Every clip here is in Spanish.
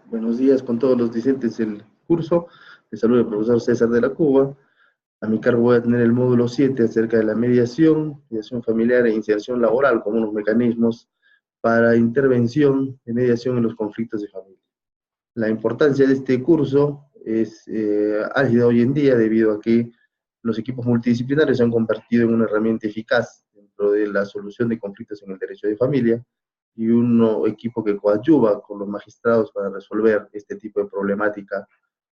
Buenos días con todos los discentes del curso. Les saluda el profesor César de la Cuba. A mi cargo voy a tener el módulo 7 acerca de la mediación familiar e inserción laboral como unos mecanismos para intervención y mediación en los conflictos de familia. La importancia de este curso es álgida hoy en día debido a que los equipos multidisciplinarios se han convertido en una herramienta eficaz dentro de la solución de conflictos en el derecho de familia y un equipo que coadyuva con los magistrados para resolver este tipo de problemática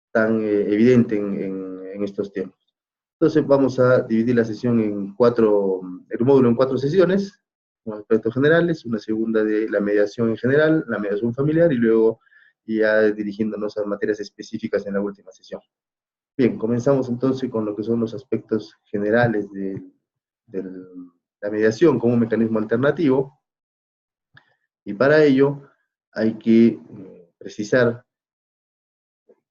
tan evidente en estos tiempos. Entonces vamos a dividir la sesión en el módulo en 4 sesiones, con aspectos generales, una segunda de la mediación en general, la mediación familiar y luego ya dirigiéndonos a materias específicas en la última sesión. Bien, comenzamos entonces con lo que son los aspectos generales de la mediación como un mecanismo alternativo, y para ello hay que precisar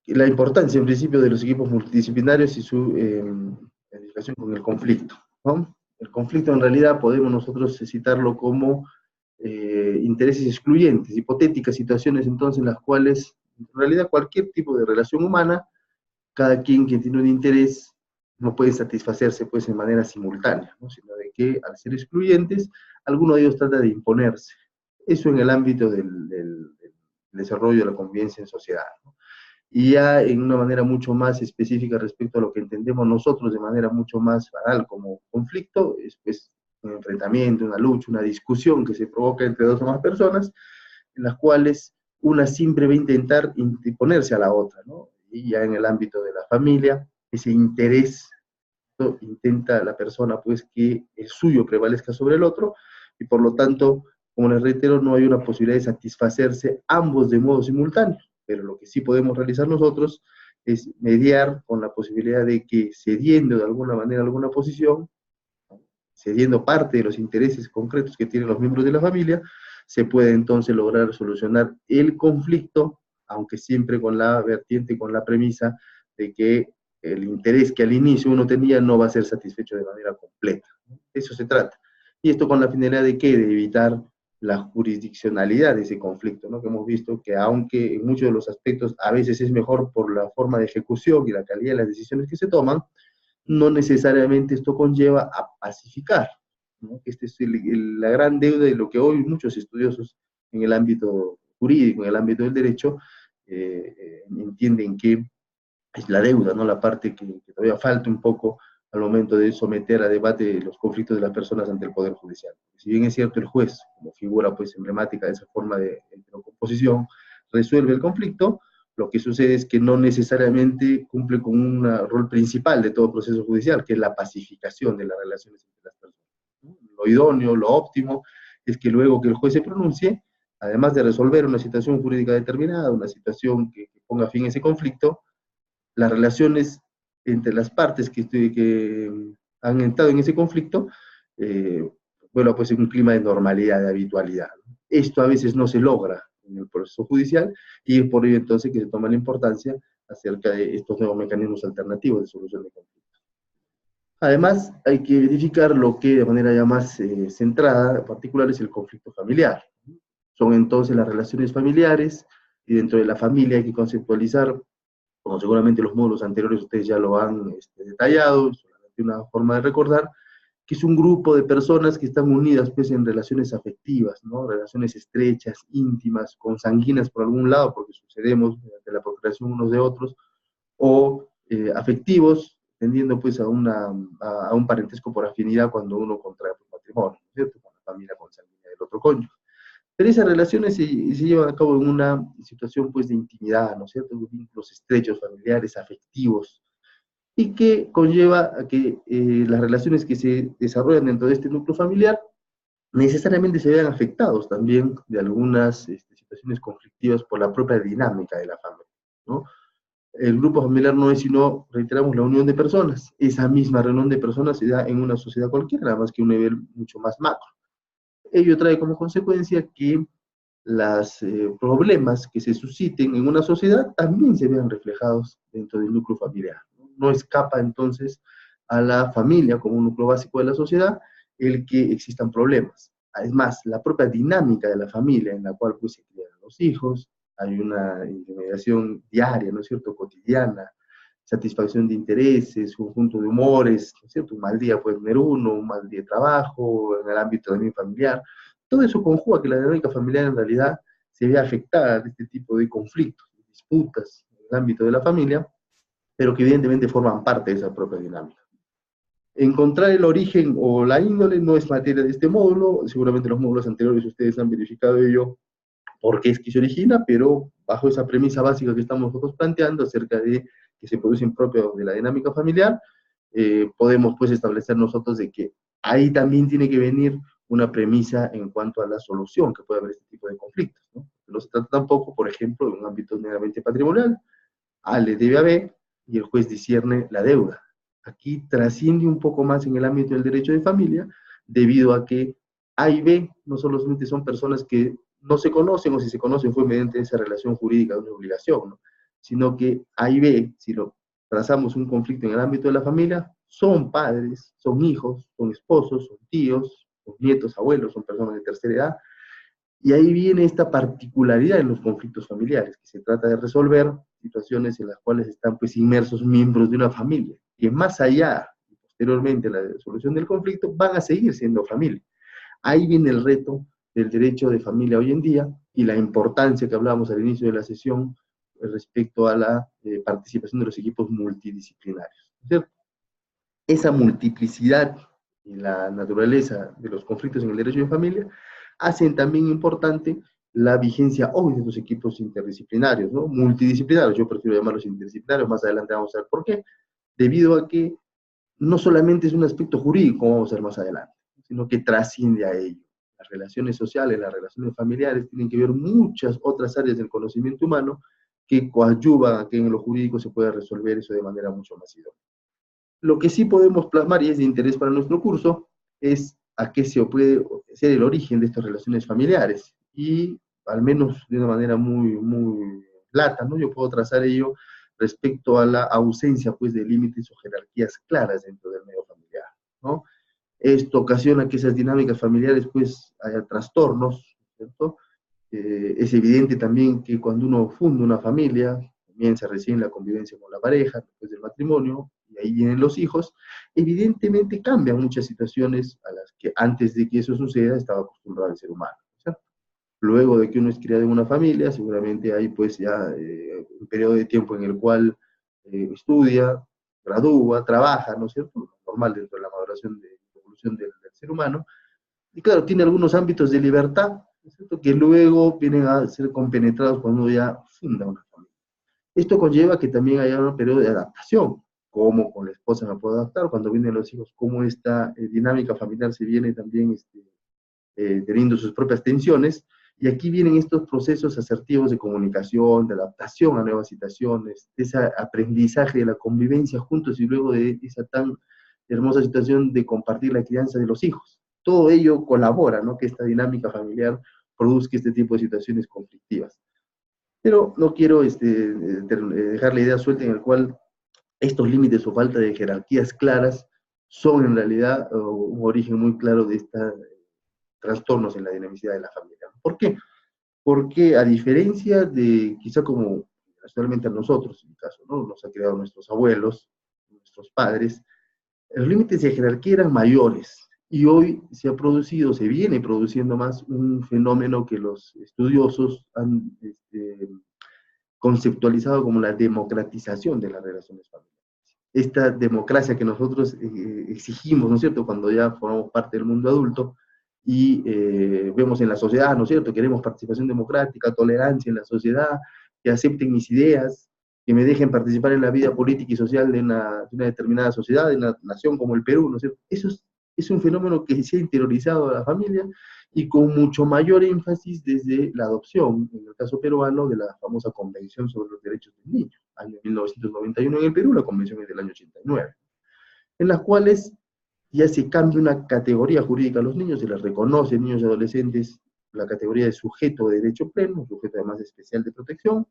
la importancia en principio de los equipos multidisciplinarios y su identificación con el conflicto, ¿no? El conflicto en realidad podemos nosotros citarlo como intereses excluyentes, hipotéticas situaciones entonces en las cuales en realidad cualquier tipo de relación humana, cada quien que tiene un interés no puede satisfacerse pues de manera simultánea, ¿no? Sino de que al ser excluyentes, alguno de ellos trata de imponerse. Eso en el ámbito del desarrollo de la convivencia en sociedad, ¿no? Y ya en una manera mucho más específica respecto a lo que entendemos nosotros de manera mucho más banal como conflicto, es pues un enfrentamiento, una lucha, una discusión que se provoca entre dos o más personas, en las cuales una siempre va a intentar imponerse a la otra, ¿no? Y ya en el ámbito de la familia, ese interés, ¿no? Intenta la persona pues que el suyo prevalezca sobre el otro, y por lo tanto, como les reitero, no hay una posibilidad de satisfacerse ambos de modo simultáneo, pero lo que sí podemos realizar nosotros es mediar con la posibilidad de que cediendo de alguna manera alguna posición, cediendo parte de los intereses concretos que tienen los miembros de la familia, se puede entonces lograr solucionar el conflicto, aunque siempre con la vertiente, con la premisa de que el interés que al inicio uno tenía no va a ser satisfecho de manera completa. Eso se trata. Y esto con la finalidad de qué? De evitar la jurisdiccionalidad de ese conflicto, ¿no? Que hemos visto que aunque en muchos de los aspectos a veces es mejor por la forma de ejecución y la calidad de las decisiones que se toman, no necesariamente esto conlleva a pacificar, ¿no? Esta es la gran deuda de lo que hoy muchos estudiosos en el ámbito jurídico, en el ámbito del derecho, entienden que es la deuda, ¿no? La parte que todavía falta un poco al momento de someter a debate los conflictos de las personas ante el Poder Judicial. Si bien es cierto el juez, como figura pues emblemática de esa forma de composición, resuelve el conflicto, lo que sucede es que no necesariamente cumple con un rol principal de todo proceso judicial, que es la pacificación de las relaciones entre las personas, ¿no? Lo idóneo, lo óptimo, es que luego que el juez se pronuncie, además de resolver una situación jurídica determinada, una situación que ponga fin a ese conflicto, las relaciones entre las partes que han entrado en ese conflicto, eh, bueno, pues en un clima de normalidad, de habitualidad. Esto a veces no se logra en el proceso judicial y es por ello entonces que se toma la importancia acerca de estos nuevos mecanismos alternativos de solución de conflictos. Además, hay que verificar lo que de manera ya más centrada, particular, es el conflicto familiar. Son entonces las relaciones familiares y dentro de la familia hay que conceptualizar, como seguramente los módulos anteriores ustedes ya lo han detallado, solamente una forma de recordar, que es un grupo de personas que están unidas pues en relaciones afectivas, ¿no? Relaciones estrechas, íntimas, consanguíneas por algún lado, porque sucedemos de la procreación unos de otros, o afectivos, tendiendo pues a un parentesco por afinidad cuando uno contrae pues, matrimonio, ¿no es cierto? Con la familia consanguínea del otro cónyuge. Pero esas relaciones se llevan a cabo en una situación pues de intimidad, ¿no es cierto? Vínculos estrechos, familiares, afectivos, y que conlleva a que las relaciones que se desarrollan dentro de este núcleo familiar necesariamente se vean afectados también de algunas situaciones conflictivas por la propia dinámica de la familia, ¿no? El grupo familiar no es sino, reiteramos, la unión de personas. Esa misma reunión de personas se da en una sociedad cualquiera, nada más que un nivel mucho más macro. Ello trae como consecuencia que los problemas que se susciten en una sociedad también se vean reflejados dentro del núcleo familiar. No escapa entonces a la familia como un núcleo básico de la sociedad el que existan problemas. Además, la propia dinámica de la familia en la cual pues, se crían los hijos, hay una intermediación diaria, ¿no es cierto?, cotidiana, satisfacción de intereses, conjunto de humores, ¿no es cierto? Un mal día puede tener uno, un mal día de trabajo, en el ámbito también familiar. Todo eso conjuga que la dinámica familiar en realidad se ve afectada de este tipo de conflictos, de disputas en el ámbito de la familia, pero que evidentemente forman parte de esa propia dinámica. Encontrar el origen o la índole no es materia de este módulo, seguramente los módulos anteriores ustedes han verificado ello por qué es que se origina, pero bajo esa premisa básica que estamos nosotros planteando acerca de que se producen propios de la dinámica familiar, podemos pues establecer nosotros de que ahí también tiene que venir una premisa en cuanto a la solución que puede haber este tipo de conflictos, ¿no? No se trata tampoco, por ejemplo, de un ámbito meramente patrimonial. A le debe a B y el juez discierne la deuda. Aquí trasciende un poco más en el ámbito del derecho de familia, debido a que A y B no solamente son personas que no se conocen, o si se conocen fue mediante esa relación jurídica de una obligación, ¿no? Sino que A y B, si lo trazamos un conflicto en el ámbito de la familia, son padres, son hijos, son esposos, son tíos, son nietos, abuelos, son personas de tercera edad, y ahí viene esta particularidad en los conflictos familiares, que se trata de resolver situaciones en las cuales están pues inmersos miembros de una familia, que más allá, posteriormente, la solución del conflicto, van a seguir siendo familia. Ahí viene el reto del derecho de familia hoy en día y la importancia que hablábamos al inicio de la sesión respecto a la participación de los equipos multidisciplinarios, ¿cierto? Esa multiplicidad y la naturaleza de los conflictos en el derecho de familia hacen también importante la vigencia hoy de los equipos interdisciplinarios, ¿no? Multidisciplinarios, yo prefiero llamarlos interdisciplinarios, más adelante vamos a ver por qué, debido a que no solamente es un aspecto jurídico, como vamos a ver más adelante, sino que trasciende a ello. Las relaciones sociales, las relaciones familiares tienen que ver muchas otras áreas del conocimiento humano que coadyuvan a que en lo jurídico se pueda resolver eso de manera mucho más idónea. Lo que sí podemos plasmar y es de interés para nuestro curso es a qué se puede ser el origen de estas relaciones familiares. Y al menos de una manera muy plata, ¿no? Yo puedo trazar ello respecto a la ausencia pues, de límites o jerarquías claras dentro del medio familiar, ¿no? Esto ocasiona que esas dinámicas familiares pues haya trastornos, ¿cierto? Es evidente también que cuando uno funda una familia, comienza recién la convivencia con la pareja, después del matrimonio, y ahí vienen los hijos, evidentemente cambian muchas situaciones a las que antes de que eso suceda estaba acostumbrado el ser humano, ¿cierto? Luego de que uno es criado en una familia, seguramente hay pues ya un periodo de tiempo en el cual estudia, gradúa, trabaja, ¿no es cierto? Normal dentro de la maduración de la evolución del ser humano, y claro, tiene algunos ámbitos de libertad, ¿no es cierto?, que luego vienen a ser compenetrados cuando uno ya funda una familia. Esto conlleva que también haya un periodo de adaptación, cómo con la esposa me puedo adaptar, cuando vienen los hijos, cómo esta dinámica familiar se viene también teniendo sus propias tensiones, y aquí vienen estos procesos asertivos de comunicación, de adaptación a nuevas situaciones, de ese aprendizaje de la convivencia juntos y luego de esa tan hermosa situación de compartir la crianza de los hijos. Todo ello colabora, ¿no?, que esta dinámica familiar produzca este tipo de situaciones conflictivas. Pero no quiero dejar la idea suelta en el cual estos límites o falta de jerarquías claras son en realidad un origen muy claro de estos trastornos en la dinamicidad de la familia. ¿Por qué? Porque a diferencia de quizá como actualmente a nosotros, en mi caso, ¿no?, nos ha creado nuestros abuelos, nuestros padres, los límites de jerarquía eran mayores, y hoy se ha producido, se viene produciendo más un fenómeno que los estudiosos han conceptualizado como la democratización de las relaciones familiares. Esta democracia que nosotros exigimos, ¿no es cierto?, cuando ya formamos parte del mundo adulto, y vemos en la sociedad, ¿no es cierto?, queremos participación democrática, tolerancia en la sociedad, que acepten mis ideas, que me dejen participar en la vida política y social de una determinada sociedad, de una nación como el Perú, ¿no es cierto? Eso es un fenómeno que se ha interiorizado a la familia y con mucho mayor énfasis desde la adopción, en el caso peruano, de la famosa Convención sobre los Derechos del Niño, año 1991 en el Perú, la convención es del año 89, en las cuales ya se cambia una categoría jurídica a los niños, se les reconoce niños y adolescentes la categoría de sujeto de derecho pleno, sujeto además especial de protección,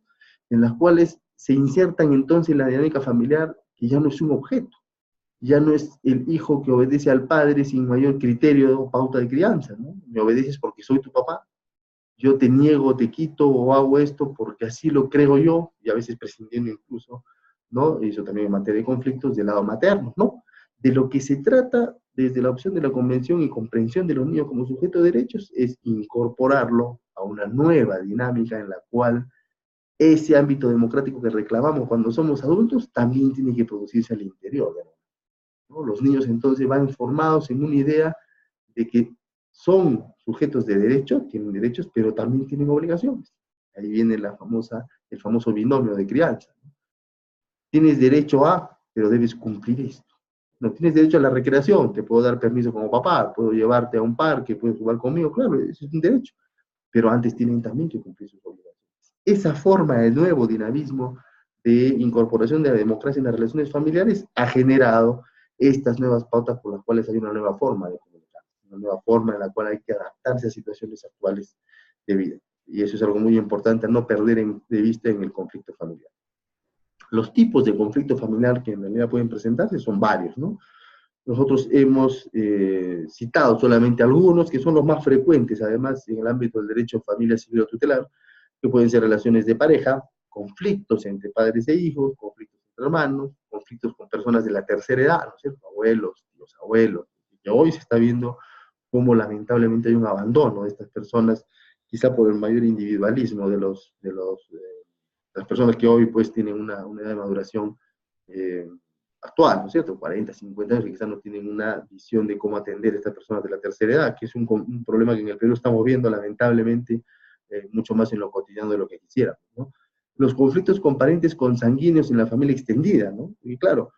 en las cuales se insertan entonces en la dinámica familiar, que ya no es un objeto, ya no es el hijo que obedece al padre sin mayor criterio o pauta de crianza, ¿no? Me obedeces porque soy tu papá, yo te niego, te quito o hago esto porque así lo creo yo, y a veces prescindiendo incluso, ¿no? Eso también en materia de conflictos del lado materno, ¿no? De lo que se trata desde la opción de la convención y comprensión de los niños como sujeto de derechos es incorporarlo a una nueva dinámica en la cual ese ámbito democrático que reclamamos cuando somos adultos también tiene que producirse al interior, ¿no? Los niños entonces van formados en una idea de que son sujetos de derecho, tienen derechos, pero también tienen obligaciones. Ahí viene el famoso binomio de crianza. Tienes derecho a, pero debes cumplir esto. No tienes derecho a la recreación, te puedo dar permiso como papá, puedo llevarte a un parque, puedes jugar conmigo, claro, eso es un derecho, pero antes tienen también que cumplir sus obligaciones. Esa forma de nuevo dinamismo de incorporación de la democracia en las relaciones familiares ha generado estas nuevas pautas por las cuales hay una nueva forma de comunicar, una nueva forma en la cual hay que adaptarse a situaciones actuales de vida. Y eso es algo muy importante a no perder de vista en el conflicto familiar. Los tipos de conflicto familiar que en realidad pueden presentarse son varios, ¿no? Nosotros hemos citado solamente algunos que son los más frecuentes, además, en el ámbito del derecho a familia civil o tutelar, que pueden ser relaciones de pareja, conflictos entre padres e hijos, conflictos entre hermanos, conflictos con personas de la tercera edad, ¿no es cierto? Abuelos, tíos abuelos, que hoy se está viendo cómo lamentablemente hay un abandono de estas personas, quizá por el mayor individualismo las personas que hoy pues tienen una edad de maduración actual, ¿no es cierto? 40, 50 años, que quizás no tienen una visión de cómo atender a estas personas de la tercera edad, que es un problema que en el Perú estamos viendo lamentablemente mucho más en lo cotidiano de lo que quisiéramos, ¿no? Los conflictos con parientes consanguíneos en la familia extendida, ¿no? Y claro,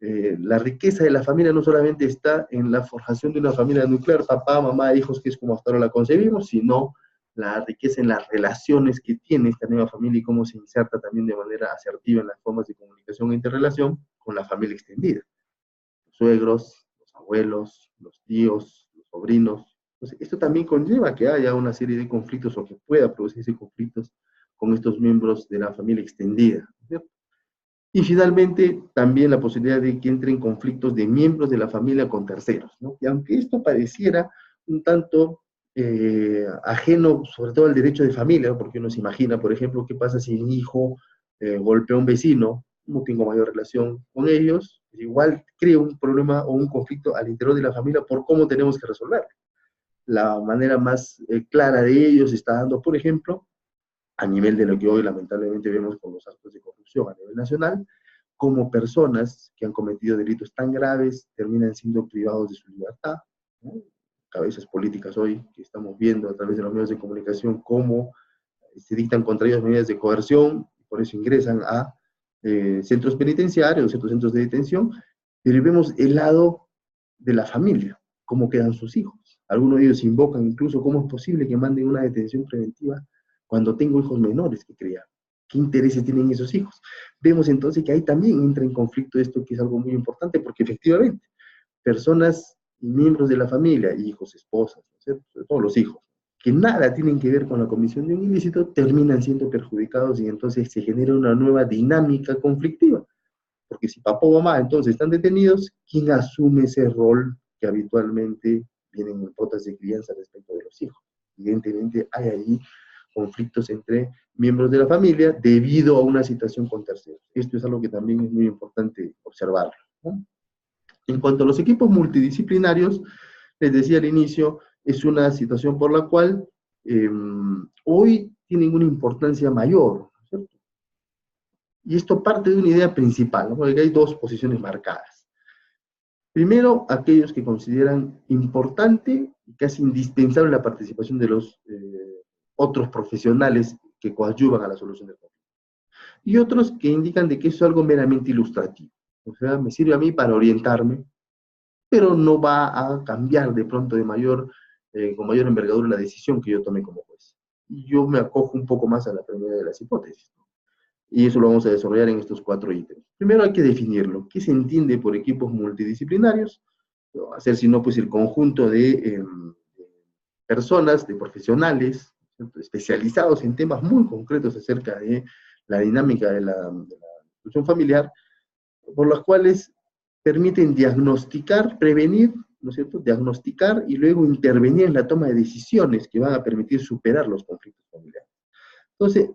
la riqueza de la familia no solamente está en la forjación de una familia nuclear, papá, mamá, hijos, que es como hasta ahora la concebimos, sino la riqueza en las relaciones que tiene esta nueva familia y cómo se inserta también de manera asertiva en las formas de comunicación e interrelación con la familia extendida. Los suegros, los abuelos, los tíos, los sobrinos. Entonces, esto también conlleva que haya una serie de conflictos o que pueda producirse conflictos con estos miembros de la familia extendida, ¿cierto? Y finalmente, también la posibilidad de que entren conflictos de miembros de la familia con terceros, ¿no? Y aunque esto pareciera un tanto ajeno, sobre todo al derecho de familia, ¿no? Porque uno se imagina, por ejemplo, qué pasa si mi hijo golpea a un vecino, no tengo mayor relación con ellos, igual crea un problema o un conflicto al interior de la familia por cómo tenemos que resolverlo. La manera más clara de ellos está dando, por ejemplo, a nivel de lo que hoy lamentablemente vemos con los actos de corrupción a nivel nacional, como personas que han cometido delitos tan graves terminan siendo privados de su libertad, ¿no? Cabezas políticas hoy que estamos viendo a través de los medios de comunicación cómo se dictan contra ellos medidas de coerción, por eso ingresan a centros penitenciarios, ciertos centros de detención, pero vemos el lado de la familia, cómo quedan sus hijos. Algunos de ellos invocan incluso cómo es posible que manden una detención preventiva cuando tengo hijos menores que criar. ¿Qué intereses tienen esos hijos? Vemos entonces que ahí también entra en conflicto esto, que es algo muy importante, porque efectivamente, personas y miembros de la familia, hijos, esposas, ¿cierto? Sobre todo los hijos, que nada tienen que ver con la comisión de un ilícito, terminan siendo perjudicados y entonces se genera una nueva dinámica conflictiva. Porque si papá o mamá entonces están detenidos, ¿quién asume ese rol que habitualmente vienen en potas de crianza respecto de los hijos? Evidentemente hay ahí conflictos entre miembros de la familia debido a una situación con terceros. Esto es algo que también es muy importante observarlo, ¿no? En cuanto a los equipos multidisciplinarios, les decía al inicio, es una situación por la cual hoy tienen una importancia mayor, ¿cierto? Y esto parte de una idea principal, ¿no? Porque hay dos posiciones marcadas. Primero, aquellos que consideran importante y casi indispensable la participación de los otros profesionales que coadyuvan a la solución del conflicto. Y otros que indican de que eso es algo meramente ilustrativo. O sea, me sirve a mí para orientarme, pero no va a cambiar de pronto con mayor envergadura la decisión que yo tome como juez. Y yo me acojo un poco más a la primera de las hipótesis, ¿no? Y eso lo vamos a desarrollar en estos 4 ítems. Primero hay que definirlo. ¿Qué se entiende por equipos multidisciplinarios? Hacer, si no, pues el conjunto de personas, de profesionales, ¿cierto?, especializados en temas muy concretos acerca de la dinámica de la institución familiar, por las cuales permiten diagnosticar, prevenir ¿no es cierto?, diagnosticar y luego intervenir en la toma de decisiones que van a permitir superar los conflictos familiares. Entonces,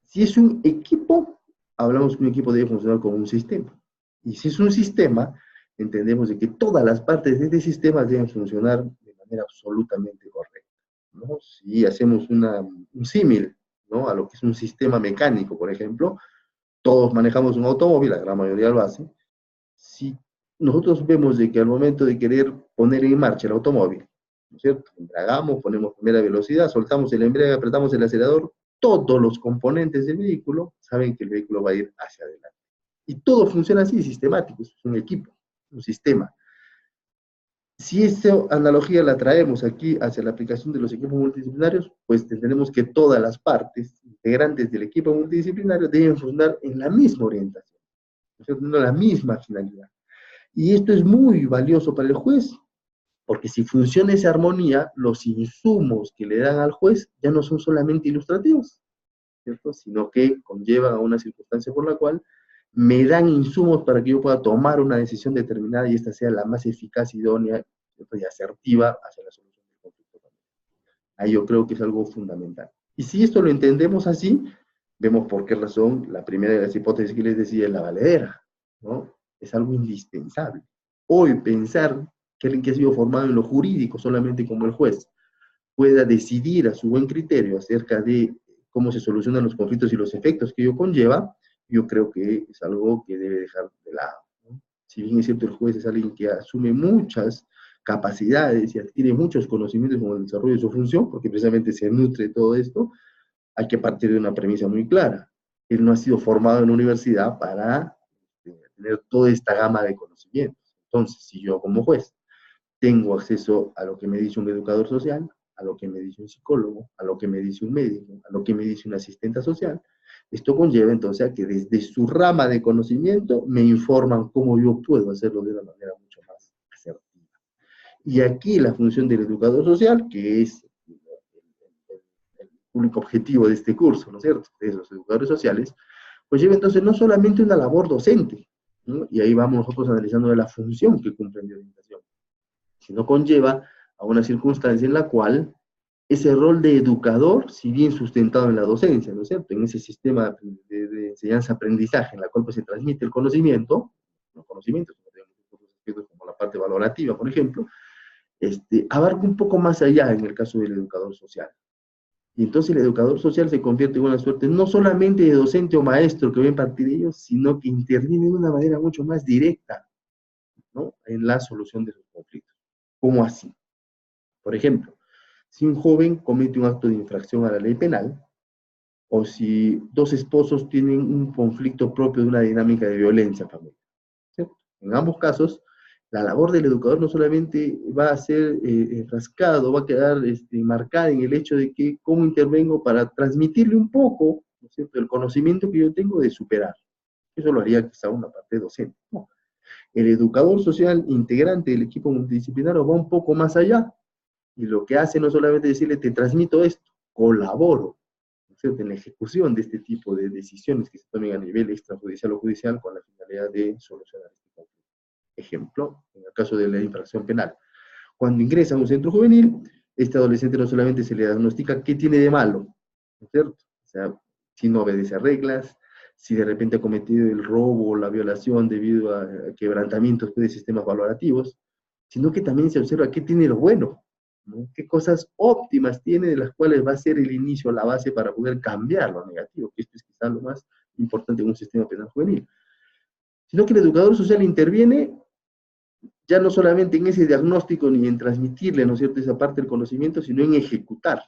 si es un equipo, hablamos que un equipo debe funcionar como un sistema. Y si es un sistema, entendemos de que todas las partes de este sistema deben funcionar de manera absolutamente correcta, ¿no? Si hacemos un símil, ¿no?, a lo que es un sistema mecánico, por ejemplo, todos manejamos un automóvil, la gran mayoría lo hace. Si nosotros vemos de que al momento de querer poner en marcha el automóvil, ¿no es cierto?, embragamos, ponemos primera velocidad, soltamos el embrague, apretamos el acelerador, todos los componentes del vehículo saben que el vehículo va a ir hacia adelante. Y todo funciona así, sistemático, es un equipo, un sistema. Si esta analogía la traemos aquí hacia la aplicación de los equipos multidisciplinarios, pues entendemos que todas las partes integrantes del equipo multidisciplinario deben funcionar en la misma orientación, en la misma finalidad. Y esto es muy valioso para el juez, porque si funciona esa armonía, los insumos que le dan al juez ya no son solamente ilustrativos, ¿cierto?, sino que conllevan a una circunstancia por la cual me dan insumos para que yo pueda tomar una decisión determinada y esta sea la más eficaz, idónea, ¿cierto?, y asertiva hacia la solución del conflicto. Ahí yo creo que es algo fundamental. Y si esto lo entendemos así, vemos por qué razón la primera de las hipótesis que les decía es la valedera, ¿no? Es algo indispensable. Hoy pensar que alguien que ha sido formado en lo jurídico solamente como el juez pueda decidir a su buen criterio acerca de cómo se solucionan los conflictos y los efectos que ello conlleva, yo creo que es algo que debe dejar de lado, ¿no? Si bien es cierto, el juez es alguien que asume muchas capacidades y adquiere muchos conocimientos con el desarrollo de su función, porque precisamente se nutre de todo esto, hay que partir de una premisa muy clara. Él no ha sido formado en la universidad para tener toda esta gama de conocimientos. Entonces, si yo como juez tengo acceso a lo que me dice un educador social, a lo que me dice un psicólogo, a lo que me dice un médico, a lo que me dice una asistente social, esto conlleva entonces a que desde su rama de conocimiento me informan cómo yo puedo hacerlo de una manera mucho más asertiva. Y aquí la función del educador social, que es el único objetivo de este curso, ¿no es cierto?, de los educadores sociales, pues lleva entonces no solamente una labor docente, ¿no?, y ahí vamos nosotros analizando de la función que cumplen de orientación, sino conlleva a una circunstancia en la cual ese rol de educador, si bien sustentado en la docencia, ¿no es cierto?, en ese sistema de enseñanza-aprendizaje en la cual pues, se transmite el conocimiento, los conocimientos, como la parte valorativa, por ejemplo, abarca un poco más allá en el caso del educador social. Y entonces el educador social se convierte en una suerte no solamente de docente o maestro que va a impartir ellos, sino que interviene de una manera mucho más directa, ¿no?, en la solución de los conflictos. ¿Cómo así? Por ejemplo, si un joven comete un acto de infracción a la ley penal, o si dos esposos tienen un conflicto propio de una dinámica de violencia familiar, ¿cierto? En ambos casos, la labor del educador no solamente va a ser enfrascado, va a quedar marcada en el hecho de que cómo intervengo para transmitirle un poco, ¿no es cierto?, el conocimiento que yo tengo de superar. Eso lo haría quizá una parte docente. No. El educador social integrante del equipo multidisciplinario va un poco más allá, y lo que hace no solamente decirle, te transmito esto, colaboro, ¿no es cierto?, en la ejecución de este tipo de decisiones que se tomen a nivel extrajudicial o judicial con la finalidad de solucionar este conflicto. Ejemplo, en el caso de la infracción penal. Cuando ingresa a un centro juvenil, este adolescente no solamente se le diagnostica qué tiene de malo, ¿no es cierto? O sea, si no obedece a reglas, si de repente ha cometido el robo o la violación debido a quebrantamientos de sistemas valorativos, sino que también se observa qué tiene lo bueno, ¿no? Qué cosas óptimas tiene de las cuales va a ser el inicio, la base para poder cambiar lo negativo, que esto es quizás lo más importante en un sistema penal juvenil. Sino que el educador social interviene ya no solamente en ese diagnóstico ni en transmitirle, ¿no es cierto?, esa parte del conocimiento, sino en ejecutar.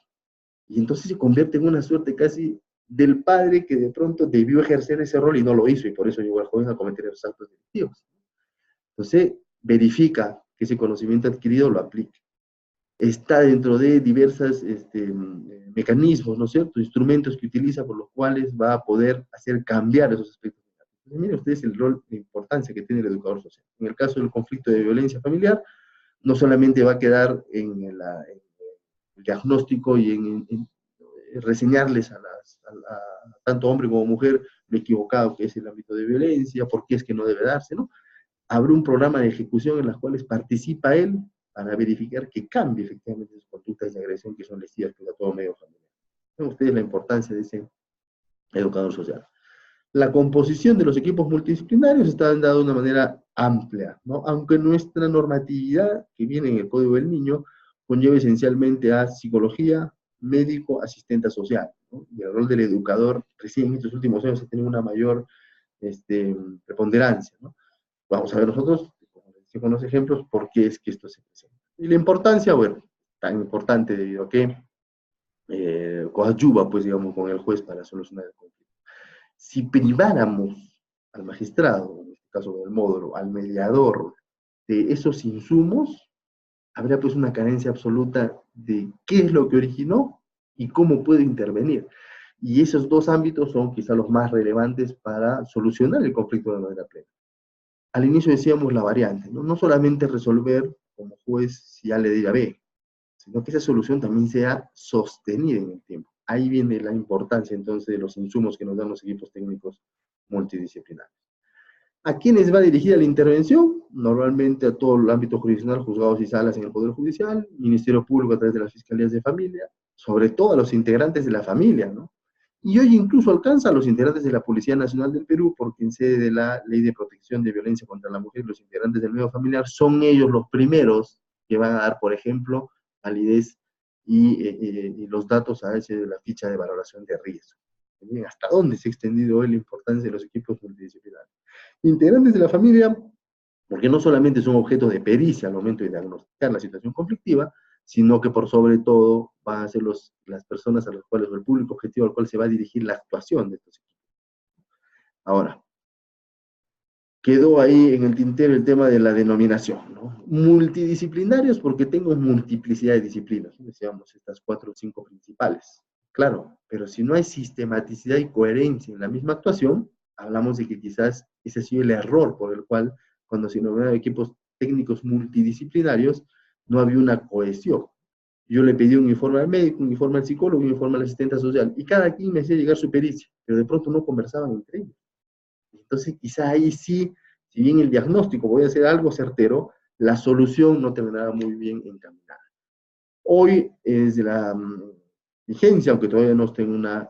Y entonces se convierte en una suerte casi del padre que de pronto debió ejercer ese rol y no lo hizo, y por eso llegó al joven a cometer esos actos delictivos. Entonces, verifica que ese conocimiento adquirido lo aplique. Está dentro de diversos mecanismos, ¿no es cierto?, instrumentos que utiliza por los cuales va a poder hacer cambiar esos aspectos. Entonces, miren ustedes el rol de importancia que tiene el educador social. En el caso del conflicto de violencia familiar, no solamente va a quedar en el diagnóstico y en reseñarles a tanto hombre como mujer lo equivocado que es el ámbito de violencia, por qué es que no debe darse, ¿no? habrá un programa de ejecución en los cuales participa él para verificar que cambie efectivamente sus conductas de agresión que son lesivas para todo medio familiar. ¿Ven ustedes la importancia de ese educador social? La composición de los equipos multidisciplinarios está dada de una manera amplia, ¿no? Aunque nuestra normatividad, que viene en el Código del Niño, conlleva esencialmente a psicología, médico, asistente social, ¿no? Y el rol del educador recién en estos últimos años ha tenido una mayor preponderancia, ¿no? Vamos a ver nosotros, como les decía con los ejemplos, por qué es que esto se presenta. Y la importancia, bueno, tan importante debido a que coadyuva, pues, digamos, con el juez para solucionar el conflicto. Si priváramos al magistrado, en este caso del módulo, al mediador, de esos insumos, habría pues una carencia absoluta de qué es lo que originó y cómo puede intervenir. Y esos dos ámbitos son quizá los más relevantes para solucionar el conflicto de manera plena. Al inicio decíamos la variante, ¿no? No solamente resolver como juez si A le diga B, sino que esa solución también sea sostenida en el tiempo. Ahí viene la importancia entonces de los insumos que nos dan los equipos técnicos multidisciplinarios. ¿A quiénes va dirigida la intervención? Normalmente a todo el ámbito jurisdiccional, juzgados y salas en el Poder Judicial, Ministerio Público a través de las Fiscalías de Familia, sobre todo a los integrantes de la familia, ¿no? Y hoy incluso alcanza a los integrantes de la Policía Nacional del Perú, porque en sede de la Ley de Protección de Violencia contra la Mujer, los integrantes del medio familiar son ellos los primeros que van a dar, por ejemplo, validez y los datos a ese de la ficha de valoración de riesgo. Bien, ¿hasta dónde se ha extendido hoy la importancia de los equipos multidisciplinarios? Integrantes de la familia, porque no solamente son objeto de pericia al momento de diagnosticar la situación conflictiva, sino que por sobre todo van a ser las personas a las cuales, o el público objetivo al cual se va a dirigir la actuación de estos equipos. Ahora, quedó ahí en el tintero el tema de la denominación, ¿no? Multidisciplinarios porque tengo multiplicidad de disciplinas, decíamos estas 4 o 5 principales. Claro, pero si no hay sistematicidad y coherencia en la misma actuación, hablamos de que quizás ese ha sido el error por el cual cuando se nombraron equipos técnicos multidisciplinarios no había una cohesión. Yo le pedí un informe al médico, un informe al psicólogo, un informe al asistente social, y cada quien me hacía llegar su pericia, pero de pronto no conversaban entre ellos. Entonces, quizá ahí sí, si bien el diagnóstico puede ser algo certero, la solución no terminaba muy bien encaminada. Hoy es de la vigencia, aunque todavía no esté en una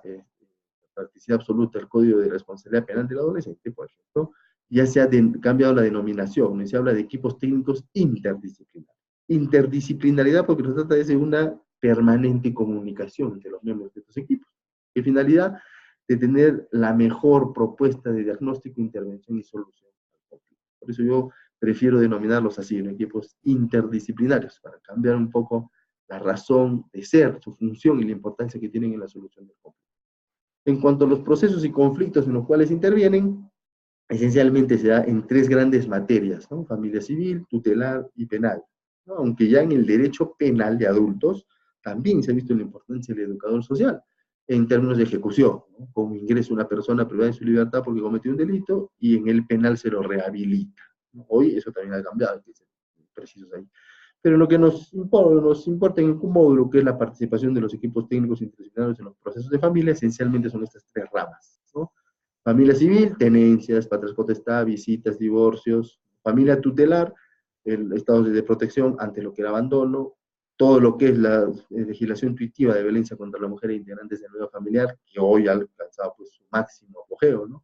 practicidad absoluta, el Código de Responsabilidad Penal del Adolescente, por ejemplo, ya se ha cambiado la denominación, se habla de equipos técnicos interdisciplinarios. Interdisciplinaridad porque se trata de una permanente comunicación entre los miembros de estos equipos. ¿Qué finalidad? De tener la mejor propuesta de diagnóstico, intervención y solución. Por eso yo prefiero denominarlos así, en equipos interdisciplinarios, para cambiar un poco la razón de ser, su función y la importancia que tienen en la solución del conflicto. En cuanto a los procesos y conflictos en los cuales intervienen, esencialmente se da en 3 grandes materias, ¿no? Familia civil, tutelar y penal, ¿no? Aunque ya en el derecho penal de adultos también se ha visto la importancia del educador social en términos de ejecución, ¿no? Como ingresa una persona privada de su libertad porque cometió un delito y en el penal se lo rehabilita, ¿no? Hoy eso también ha cambiado, hay que ser precisos ahí. Pero lo que nos importa en un módulo, que es la participación de los equipos técnicos interdisciplinarios en los procesos de familia, esencialmente son estas 3 ramas, ¿no? Familia civil, tenencias, patrias potestad, visitas, divorcios. Familia tutelar, el estado de protección ante lo que era abandono, todo lo que es la legislación intuitiva de violencia contra la mujer e integrantes del medio familiar, que hoy ha alcanzado pues, su máximo apogeo, ¿no?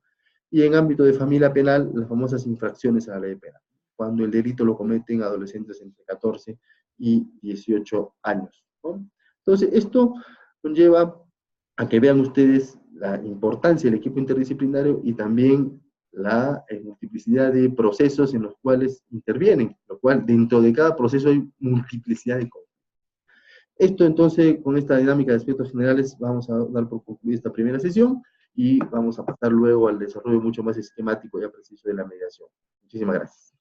Y en ámbito de familia penal, las famosas infracciones a la ley penal, cuando el delito lo cometen adolescentes entre 14 y 18 años, ¿no? Entonces, esto conlleva a que vean ustedes la importancia del equipo interdisciplinario y también la multiplicidad de procesos en los cuales intervienen, lo cual dentro de cada proceso hay multiplicidad de cosas. Esto entonces, con esta dinámica de aspectos generales, vamos a dar por concluida esta primera sesión y vamos a pasar luego al desarrollo mucho más esquemático y preciso de la mediación. Muchísimas gracias.